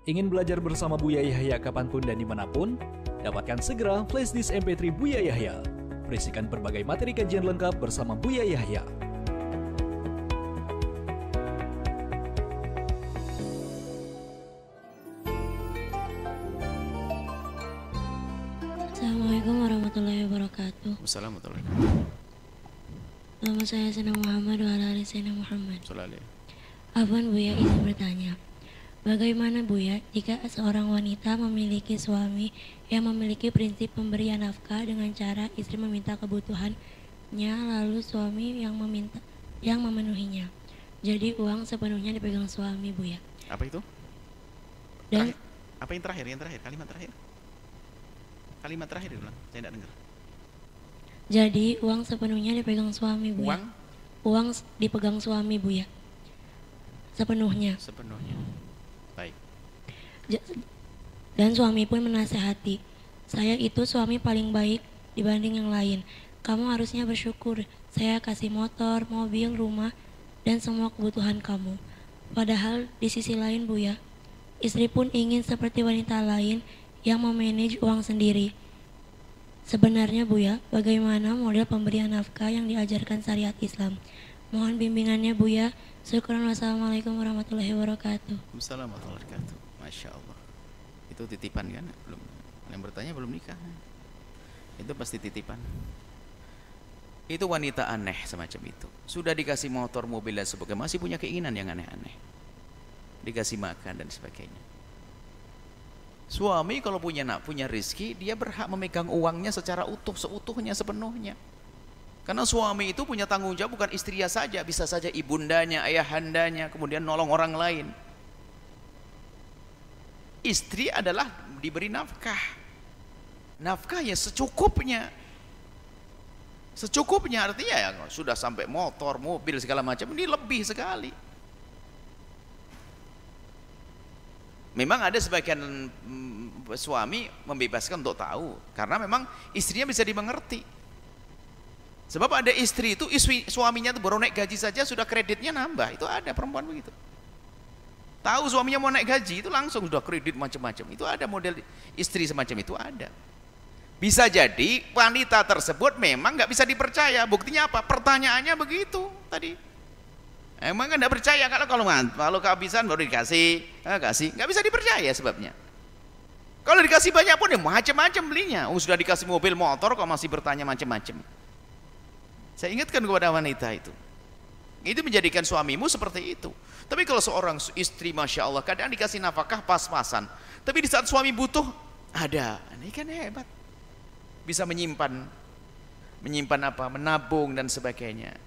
Ingin belajar bersama Buya Yahya kapanpun dan dimanapun? Dapatkan segera flashdisk MP3 Buya Yahya. Berisikan berbagai materi kajian lengkap bersama Buya Yahya. Assalamualaikum warahmatullahi wabarakatuh. Assalamualaikum warahmatullahi wabarakatuh. Nama saya Sayyidina Muhammad wa ala ali Sayyidina Muhammad. Sallallahu. Afwan Buya izin bertanya. Bagaimana Buya jika seorang wanita memiliki suami yang memiliki prinsip pemberian nafkah dengan cara istri meminta kebutuhannya lalu suami yang memenuhinya. Jadi uang sepenuhnya dipegang suami Buya. Apa itu? Dan Apa yang terakhir? Kalimat terakhir. Kalimat terakhir diulang. Saya tidak dengar. jadi uang sepenuhnya dipegang suami Buya. Uang dipegang suami Buya. Sepenuhnya. Baik. Dan suami pun menasehati, saya itu suami paling baik dibanding yang lain. Kamu harusnya bersyukur, saya kasih motor, mobil, rumah, dan semua kebutuhan kamu. Padahal di sisi lain Buya, istri pun ingin seperti wanita lain yang memanage uang sendiri. Sebenarnya Buya, bagaimana model pemberian nafkah yang diajarkan syariat Islam? Mohon bimbingannya Buya. Syukran. Wassalamualaikum warahmatullahi wabarakatuh. Assalamualaikum warahmatullahi wabarakatuh. Masya Allah. Itu titipan kan? Belum. Yang bertanya belum nikah. Itu pasti titipan. Itu wanita aneh semacam itu. Sudah dikasih motor, mobil dan sebagainya, masih punya keinginan yang aneh-aneh. Dikasih makan dan sebagainya. Suami kalau punya rezeki, dia berhak memegang uangnya secara utuh, seutuhnya, sepenuhnya. Karena suami itu punya tanggung jawab, bukan istrinya saja, bisa saja ibundanya, ayahandanya, kemudian nolong orang lain. Istri adalah diberi nafkah. Nafkah ya secukupnya. Secukupnya artinya ya sudah sampai motor, mobil segala macam, ini lebih sekali. Memang ada sebagian suami membebaskan untuk tahu, karena memang istrinya bisa dimengerti. Sebab ada istri itu, suaminya itu baru naik gaji saja sudah kreditnya nambah. Itu ada perempuan begitu. Tahu suaminya mau naik gaji itu langsung sudah kredit macam-macam. Itu ada model istri semacam itu ada. Bisa jadi wanita tersebut memang nggak bisa dipercaya. Buktinya apa? Pertanyaannya begitu tadi. Emang kan nggak percaya kalau kehabisan baru dikasih, kasih nggak bisa dipercaya sebabnya. Kalau dikasih banyak pun ya macam-macam belinya. Sudah dikasih mobil motor kok masih bertanya macam-macam. Saya ingatkan kepada wanita itu menjadikan suamimu seperti itu. Tapi kalau seorang istri Masya Allah kadang dikasih nafkah pas-pasan, tapi di saat suami butuh ada, ini kan hebat, bisa menyimpan apa, menabung dan sebagainya.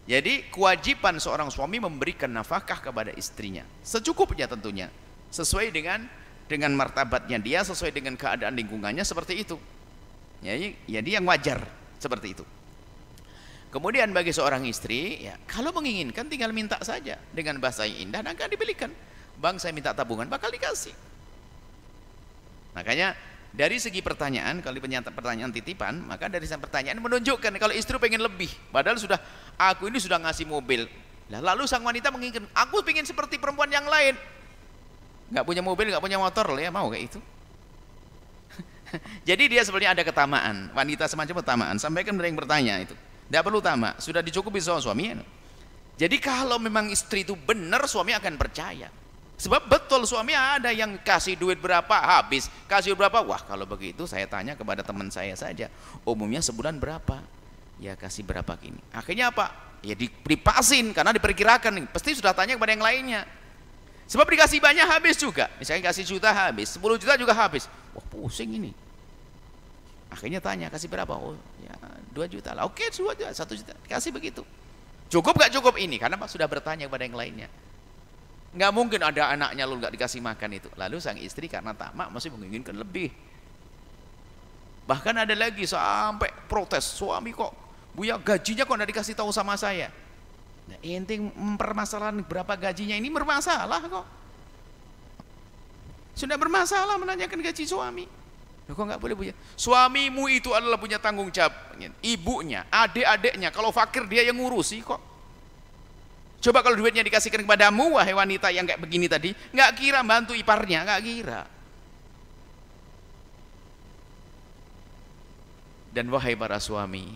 Jadi kewajiban seorang suami memberikan nafkah kepada istrinya secukupnya tentunya, sesuai dengan martabatnya dia, sesuai dengan keadaan lingkungannya seperti itu. Jadi yang wajar seperti itu. Kemudian bagi seorang istri, ya kalau menginginkan tinggal minta saja dengan bahasa yang indah, dan akan dibelikan. Bang, saya minta tabungan, bakal dikasih. Makanya dari segi pertanyaan, kalau pertanyaan titipan, maka dari segi pertanyaan menunjukkan kalau istri pengen lebih, padahal aku ini sudah ngasih mobil. Lalu sang wanita menginginkan, aku pengen seperti perempuan yang lain, nggak punya mobil, nggak punya motor, ya mau kayak itu. Jadi dia sebenarnya ada ketamaan, wanita semacam ketamaan. Sampaikan dari yang bertanya itu. Tidak perlu tamak, sudah dicukupi sama suami. Jadi kalau memang istri itu benar, suami akan percaya. Sebab betul suami ada yang kasih duit berapa habis, kasih berapa, wah kalau begitu saya tanya kepada teman saya saja, umumnya sebulan berapa? Ya kasih berapa gini. Akhirnya apa? Ya dipasin karena diperkirakan, pasti sudah tanya kepada yang lainnya. Sebab dikasih banyak habis juga, misalnya kasih juta habis, 10 juta juga habis. Wah pusing ini. Akhirnya tanya, kasih berapa? Oh ya 2 juta lah. Oke, 2 juta, 1 juta. Kasih begitu. Cukup gak cukup ini? Karena Pak sudah bertanya kepada yang lainnya. Nggak mungkin ada anaknya lalu nggak dikasih makan itu. Lalu sang istri karena tamak masih menginginkan lebih. Bahkan ada lagi sampai protes, suami kok Buya gajinya kok nggak dikasih tahu sama saya. Nah, inting mempermasalahan berapa gajinya ini bermasalah kok. Sudah bermasalah menanyakan gaji suami. Loh, kok nggak boleh Buya? Suamimu itu adalah punya tanggung jawab. Ibunya, adik-adiknya, kalau fakir dia yang ngurusi kok. Coba kalau duitnya dikasihkan kepadamu, wahai wanita yang kayak begini tadi, nggak kira bantu iparnya, nggak kira. Dan wahai para suami,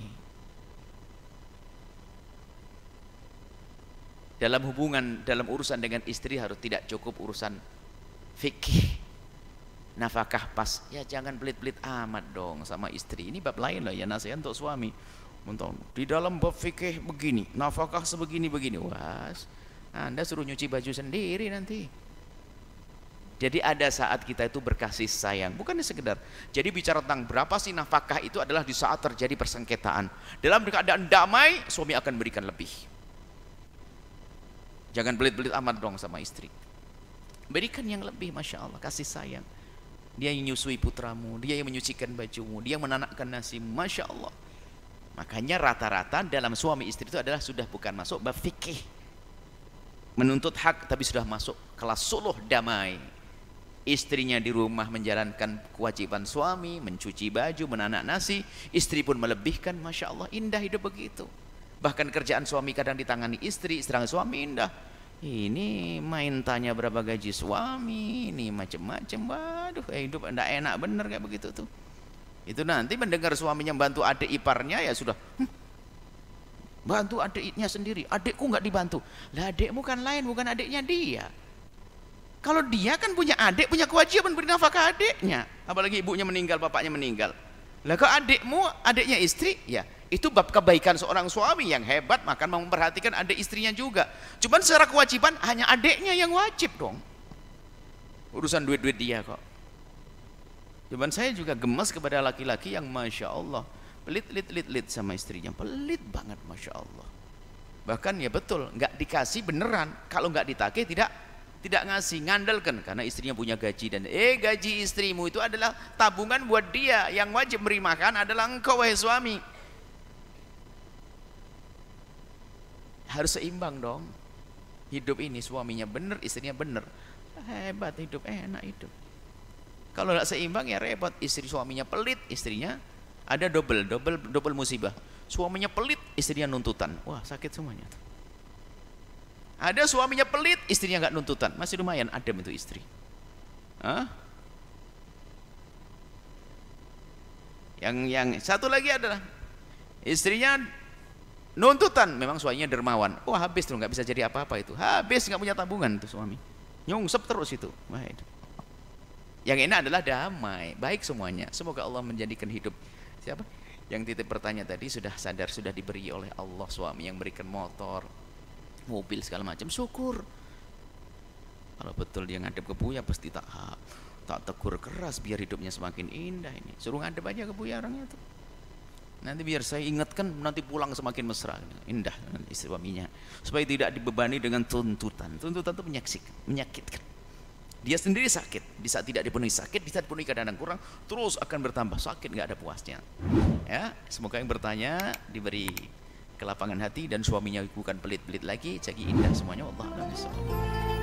dalam hubungan, dalam urusan dengan istri harus tidak cukup urusan fikih, nafkah pas. Ya jangan pelit-pelit amat dong sama istri. Ini bab lain loh ya, nasihat untuk suami. Di dalam bab fikih begini, nafkah sebegini-begini. Wah, Anda suruh nyuci baju sendiri nanti. Jadi ada saat kita itu berkasih sayang, bukan sekedar. Jadi bicara tentang berapa sih nafkah itu adalah di saat terjadi persengketaan. Dalam keadaan damai, suami akan berikan lebih. Jangan belit-belit amat dong sama istri. Berikan yang lebih, Masya Allah, kasih sayang. Dia yang menyusui putramu, dia yang menyucikan bajumu, dia yang menanakkan nasimu, Masya Allah. Makanya rata-rata dalam suami istri itu adalah sudah bukan masuk bab fikih, menuntut hak, tapi sudah masuk kelas suluh damai. Istrinya di rumah menjalankan kewajiban suami, mencuci baju, menanak nasi, istri pun melebihkan, Masya Allah, indah hidup begitu. Bahkan kerjaan suami kadang ditangani istri, istri suami indah. Ini main tanya berapa gaji suami, ini macam-macam, waduh hidup enggak enak bener kayak begitu tuh. Itu nanti mendengar suaminya bantu adik iparnya, ya sudah, bantu adiknya sendiri, adikku nggak dibantu. Lah adikmu kan lain, bukan adiknya dia. Kalau dia kan punya adik, punya kewajiban beri nafkah adiknya, apalagi ibunya meninggal, bapaknya meninggal. Lah kalau adikmu, adiknya istri, ya itu bab kebaikan seorang suami yang hebat, maka memperhatikan adik istrinya juga. Cuman secara kewajiban hanya adiknya yang wajib dong. Urusan duit-duit dia kok. Cuman saya juga gemas kepada laki-laki yang Masya Allah pelit sama istrinya, pelit banget, Masya Allah. Bahkan ya betul, nggak dikasih beneran, kalau nggak ditagih tidak ngasih, ngandalkan karena istrinya punya gaji. Dan gaji istrimu itu adalah tabungan buat dia, yang wajib beri makan adalah engkau wahai suami. Harus seimbang dong hidup ini, suaminya bener, istrinya bener, hebat hidup, enak hidup. Kalau nggak seimbang ya repot, istri suaminya pelit, istrinya ada double musibah. Suaminya pelit, istrinya nuntutan, wah sakit semuanya tuh. Ada suaminya pelit, istrinya nggak nuntutan, masih lumayan adem itu istri. Yang satu lagi adalah istrinya nuntutan, memang suaminya dermawan, wah habis tuh, nggak bisa jadi apa-apa itu, habis, nggak punya tabungan tuh suami, nyungsep terus itu. Wah, itu. Yang enak adalah damai, baik semuanya. Semoga Allah menjadikan hidup siapa yang titip bertanya tadi sudah sadar, sudah diberi oleh Allah suami yang berikan motor, mobil segala macam, syukur. Kalau betul dia ngadep ke Buya pasti tak tegur keras biar hidupnya semakin indah ini. Suruh ngadep aja ke Buya orangnya tuh. Nanti biar saya ingatkan, nanti pulang semakin mesra, indah istri suaminya, supaya tidak dibebani dengan tuntutan. Tuntutan itu menyakitkan. Dia sendiri sakit, di saat tidak dipenuhi sakit, di saat dipenuhi kadang-kadang kurang, terus akan bertambah sakit, nggak ada puasnya. Ya, semoga yang bertanya diberi kelapangan hati dan suaminya bukan pelit-pelit lagi, jadi indah semuanya. Wallahu a'lam bishawab.